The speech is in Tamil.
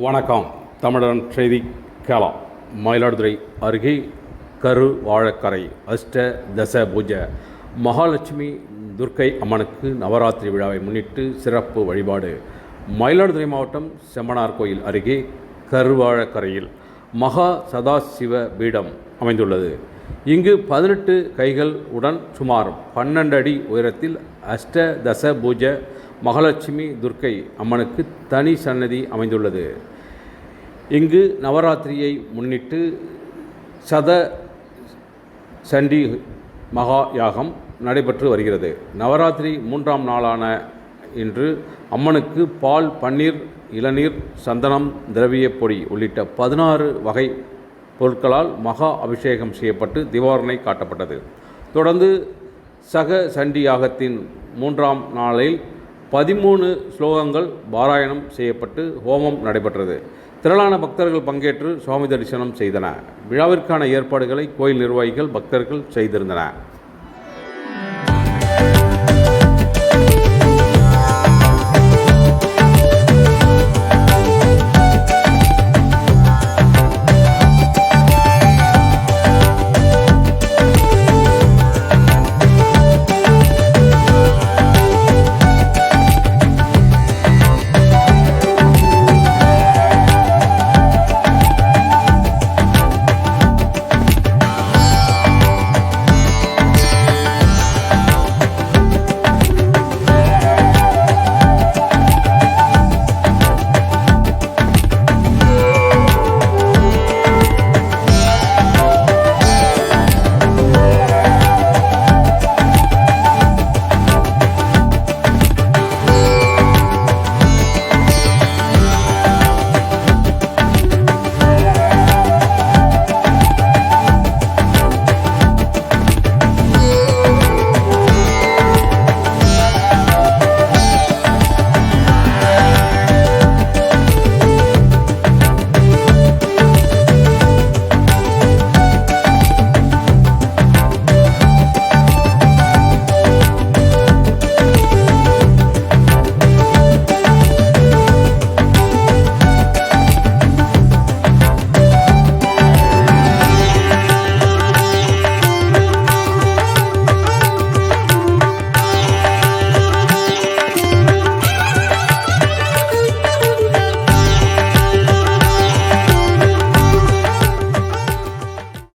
வணக்கம். தமிழன் செய்தி கேளா. மயிலாடுதுறை அருகே கரு வாழக்கரை அஷ்ட தச பூஜை மகாலட்சுமி துர்க்கை அம்மனுக்கு நவராத்திரி விழாவை முன்னிட்டு சிறப்பு வழிபாடு. மயிலாடுதுறை மாவட்டம் செம்மனார் கோயில் அருகே கருவாழக்கரையில் மகா சதாசிவ பீடம் அமைந்துள்ளது. இங்கு 18 கைகள் உடன் சுமார் 12 அடி உயரத்தில் அஷ்ட தச பூஜை மகாலட்சுமி துர்க்கை அம்மனுக்கு தனி சன்னதி அமைந்துள்ளது. இங்கு நவராத்திரியை முன்னிட்டு சத சண்டி மகா யாகம் நடைபெற்று வருகிறது. நவராத்திரி 3ஆம் நாளான இன்று அம்மனுக்கு பால், பன்னீர், இளநீர், சந்தனம், திரவிய பொடி உள்ளிட்ட 16 வகை பொருட்களால் மகா அபிஷேகம் செய்யப்பட்டு தீபாரணை காட்டப்பட்டது. தொடர்ந்து சக சண்டி யாகத்தின் 3ஆம் நாளில் 13 ஸ்லோகங்கள் பாராயணம் செய்யப்பட்டு ஹோமம் நடைபெற்றது. திரளான பக்தர்கள் பங்கேற்று சுவாமி தரிசனம் செய்தனர். விழாவிற்கான ஏற்பாடுகளை கோயில் நிர்வாகிகள், பக்தர்கள் செய்திருந்தனர்.